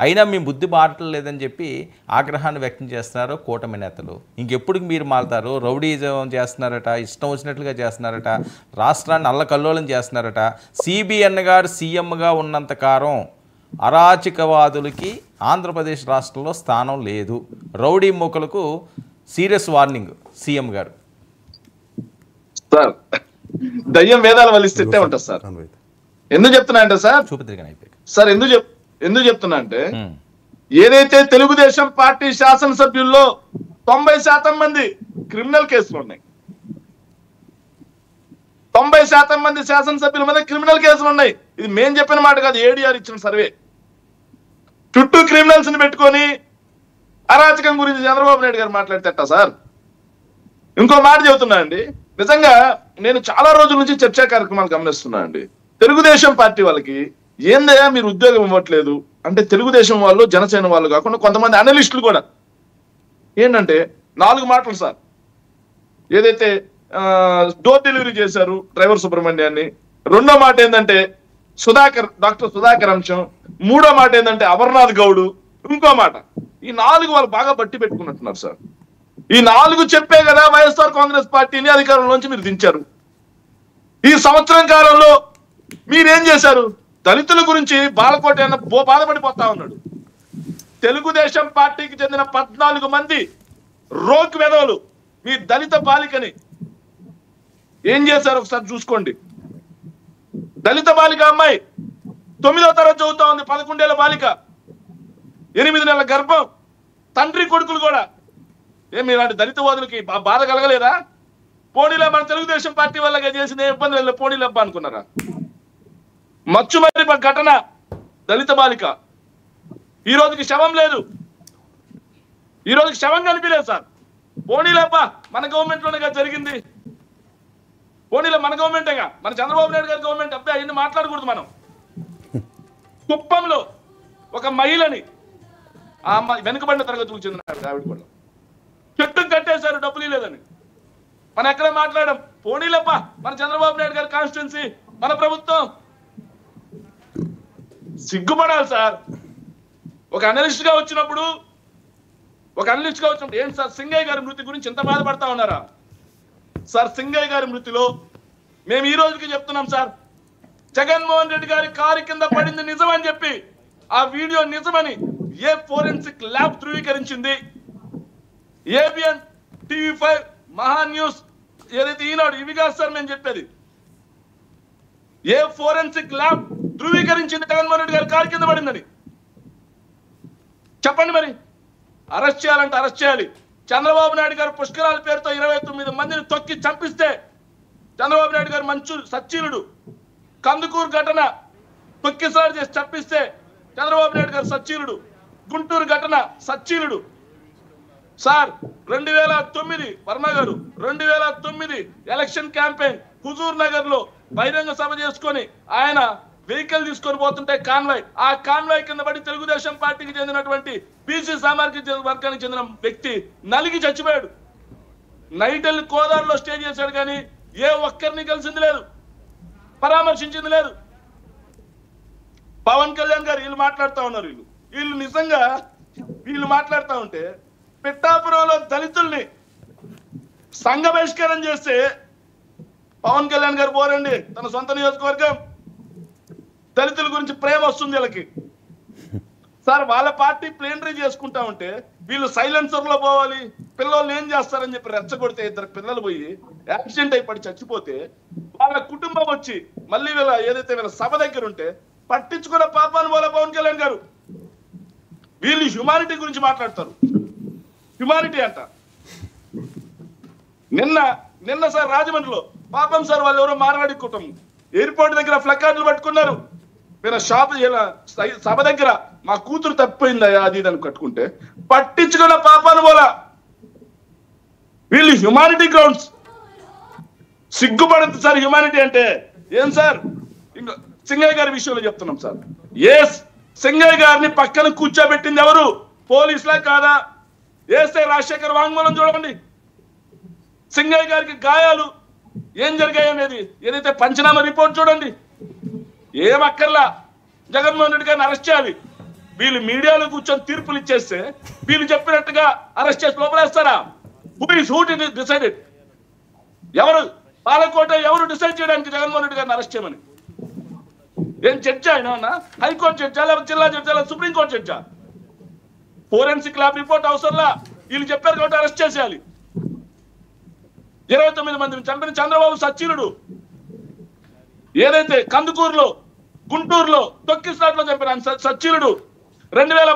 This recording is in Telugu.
అయినా మీ బుద్ధి మారట్లేదని చెప్పి ఆగ్రహాన్ని వ్యక్తం చేస్తున్నారు కూటమి నేతలు. ఇంకెప్పుడు మీరు మారుతారు? రౌడీజం చేస్తున్నారట, ఇష్టం వచ్చినట్లుగా చేస్తున్నారట, రాష్ట్రాన్ని అల్లకల్లోలం చేస్తున్నారట. సిబిఎన్ గారు సీఎంగా ఉన్నంత కాలం అరాచకవాదులకి ఆంధ్రప్రదేశ్ రాష్ట్రంలో స్థానం లేదు. రౌడీ మూకలకు సీరియస్ వార్నింగ్ సీఎం గారు. సార్ దయ్యం వేదాలు వలిస్తే ఉంటుంది సార్. ఎందుకు చెప్తున్నా అంటే సార్ సార్ ఎందుకు చెప్తున్నా అంటే ఏదైతే తెలుగుదేశం పార్టీ శాసనసభ్యుల్లో 90% మంది క్రిమినల్ కేసులు ఉన్నాయి. 90% మంది శాసనసభ్యుల మీద క్రిమినల్ కేసులు ఉన్నాయి. ఇది మేం చెప్పిన మాట కాదు, ఏడీఆర్ ఇచ్చిన సర్వే. చుట్టూ క్రిమినల్స్ ని పెట్టుకొని అరాచకం గురించి చంద్రబాబు నాయుడు గారు మాట్లాడితేట సార్. ఇంకో మాట చెబుతున్నా అండి, నిజంగా నేను చాలా రోజుల నుంచి చర్చా కార్యక్రమాలు గమనిస్తున్నా అండి. తెలుగుదేశం పార్టీ వాళ్ళకి ఏందయ్యా మీరు ఉద్యోగం ఇవ్వట్లేదు అంటే, తెలుగుదేశం వాళ్ళు జనసేన వాళ్ళు కాకుండా కొంతమంది అనలిస్టులు కూడా ఏంటంటే 4 మాటలు సార్. ఏదైతే డోర్ డెలివరీ చేశారు డ్రైవర్ సుబ్రహ్మణ్యాన్ని, రెండో మాట ఏంటంటే డాక్టర్ సుధాకర్ అంశం, మూడో మాట ఏంటంటే అమర్నాథ్ గౌడ్, ఇంకో మాట. ఈ 4 వాళ్ళు బాగా బట్టి పెట్టుకున్నట్టున్నారు సార్. ఈ 4 చెప్పే కదా వైఎస్ఆర్ కాంగ్రెస్ పార్టీని అధికారంలోంచి మీరు దించారు. ఈ సంవత్సరం కాలంలో మీరేం చేశారు? దళితుల గురించి బాలకోట బాధపడిపోతా ఉన్నాడు. తెలుగుదేశం పార్టీకి చెందిన 14 మంది రోక్ వెధవలు మీ దళిత బాలికని ఏం చేశారు ఒకసారి చూసుకోండి. దళిత బాలిక అమ్మాయి 9వ తరగతి చదువుతా ఉంది, 11 ఏళ్ల బాలిక, 8 నెలల గర్భం, తండ్రి కొడుకులు కూడా. ఏమి ఇలాంటి దళిత వాదులకి బాధ కలగలేదా? పోనీలో మన తెలుగుదేశం పార్టీ వాళ్ళగా చేసిన ఏ ఇబ్బంది లేదు, పోనీలబ్బా అనుకున్నారా? మచ్చుమర్రి ఘటన, దళిత బాలిక, ఈ రోజుకి శవం లేదు, ఈ రోజుకి శవం కనిపించలేదు సార్. పోనీలబ్బా మన గవర్నమెంట్ లోనే జరిగింది, పోనీలో మన గవర్నమెంటేగా, మన చంద్రబాబు నాయుడు గారి గవర్నమెంట్. అబ్బాయి అవన్నీ మాట్లాడకూడదు మనం. కుప్పంలో ఒక మహిళని, ఆ అమ్మాయి వెనుకబడిన తరగతులకు చెందిన ఆవిడ కూడా చెట్టు కట్టేశారు డబ్బులు లేదని. మనం ఎక్కడ మాట్లాడడం? పోనీలప్ప మన చంద్రబాబు నాయుడు గారి కాన్స్టిట్యున్సీ, మన ప్రభుత్వం. సిగ్గుపడాలి సార్. ఒక అనలిస్ట్ గా వచ్చినప్పుడు ఏం సార్ సింగయ్య గారి మృతి గురించి ఎంత బాధపడతా ఉన్నారా సార్? సింగయ్య గారి మృతిలో మేము ఈ రోజుకి చెప్తున్నాం సార్, జగన్మోహన్ రెడ్డి గారి కారు కింద పడింది నిజమని చెప్పి, ఆ వీడియో నిజమని ఏ ఫోరెన్సిక్ ల్యాబ్ ధృవీకరించింది. ఏబిఎన్, టీవీ5, మహా న్యూస్, ఏదైతే ఈనాడు, ఇవి కాదు సార్ మేము చెప్పేది. ఏ ఫోరెన్సిక్ ల్యాబ్ ధృవీకరించింది జగన్మోహన్ రెడ్డి గారి కారు కింద పడిందని? చెప్పండి. మరి అరెస్ట్ చేయాలంటే అరెస్ట్ చేయాలి. చంద్రబాబు నాయుడు గారు పుష్కరాల పేరుతో 29 మందిని తొక్కి చంపిస్తే చంద్రబాబు నాయుడు గారు మంచు సచ్చీలుడు. కందుకూరు ఘటన తొక్కిసారి చేసి చంపిస్తే చంద్రబాబు నాయుడు గారు సచ్చీలుడు. గుంటూరు ఘటన సచ్చీలుడు సార్. 2009 వర్మ గారు 2009 ఎలక్షన్ క్యాంపెయిన్ హుజూర్ నగర్ లో బహిరంగ సభ చేసుకొని ఆయన వెహికల్ తీసుకొని పోతుంటే కాన్వాయ్, ఆ కాన్వాయ్ కింద పడి తెలుగుదేశం పార్టీకి చెందినటువంటి బీసీ సామాజిక వర్గానికి చెందిన వ్యక్తి నలిగి చచ్చిపోయాడు. నైట్ వెళ్ళి కోదాడలో స్టే చేశాడు, కానీ ఏ ఒక్కరిని కలిసింది లేదు, పరామర్శించింది లేదు. పవన్ కళ్యాణ్ గారు వీళ్ళు మాట్లాడుతూ ఉన్నారు. వీళ్ళు నిజంగా వీళ్ళు మాట్లాడుతూ ఉంటే, పిఠాపురంలో దళితుల్ని సంఘ బహిష్కారం చేస్తే పవన్ కళ్యాణ్ గారు పోరండి, తన సొంత నియోజకవర్గం, దళితుల గురించి ప్రేమ వస్తుంది వీళ్ళకి సార్. వాళ్ళ పార్టీ ప్లేనరీ చేసుకుంటా ఉంటే వీళ్ళు సైలెన్సర్ లో పోవాలి, పిల్లల్ని ఏం చేస్తారని చెప్పి రెచ్చగొడితే 2 పిల్లలు పోయి యాక్సిడెంట్ అయిపడి చచ్చిపోతే వాళ్ళ కుటుంబం వచ్చి మళ్ళీ వీళ్ళ సభ దగ్గర ఉంటే పట్టించుకున్న పాపాను పోలే పవన్ కళ్యాణ్ గారు. వీళ్ళు హ్యుమానిటీ గురించి మాట్లాడతారు. హ్యుమానిటీ అంట. నిన్న సార్ రాజమండ్రిలో పాపం సార్ వాళ్ళు ఎవరో మార్వాడి కుటుంబం ఎయిర్పోర్ట్ దగ్గర ఫ్లకార్డులు పట్టుకున్నారు. వీళ్ళ షాప్ సభ దగ్గర మా కూతురు తప్పిపోయిందయ్యా అది ఇది అని కట్టుకుంటే పట్టించుకున్న పాపాను పోలా. వీళ్ళు హ్యుమానిటీ గ్రౌండ్స్. సిగ్గుపడద్దు సార్ హ్యుమానిటీ అంటే. ఏం సార్ ఇంకా సింగయ్య గారి విషయంలో చెప్తున్నాం సార్. సింగయ్య గారిని పక్కన కూర్చోబెట్టింది ఎవరు? పోలీసులా కాదా? ఏసై రాజశేఖర్ వాంగ్మూలం చూడండి. సింగయ్య గారికి గాయాలు ఏం జరిగాయి అనేది ఏదైతే పంచనామా రిపోర్ట్ చూడండి. ఏమక్కర్లా, జగన్మోహన్ రెడ్డి గారిని అరెస్ట్ చేయాలి. వీళ్ళు మీడియాలో కూర్చొని తీర్పులు ఇచ్చేస్తే వీళ్ళు చెప్పినట్టుగా అరెస్ట్ చేసి లోపలేస్తారా? Who decided? ఎవరు పాలకోట ఎవరు డిసైడ్ చేయడానికి జగన్మోహన్ రెడ్డి గారిని అరెస్ట్ చేయమని? ఏం జడ్జా ఆయన? హైకోర్టు జడ్జా, లేకపోతే జిల్లా జడ్జా, లేకపోతే సుప్రీంకోర్టు జడ్జా? ఫోరెన్సిక్ ల్యాబ్ రిపోర్ట్ అవసరంలా, వీళ్ళు చెప్పారు కాబట్టి అరెస్ట్ చేసేయాలి. 29 మందిని చంపిన చంద్రబాబు సచ్చీలుడు. ఏదైతే కందుకూరులో, గుంటూరులో, తొక్కిస్లాట్లో చంపిన సచ్చీలుడు 2000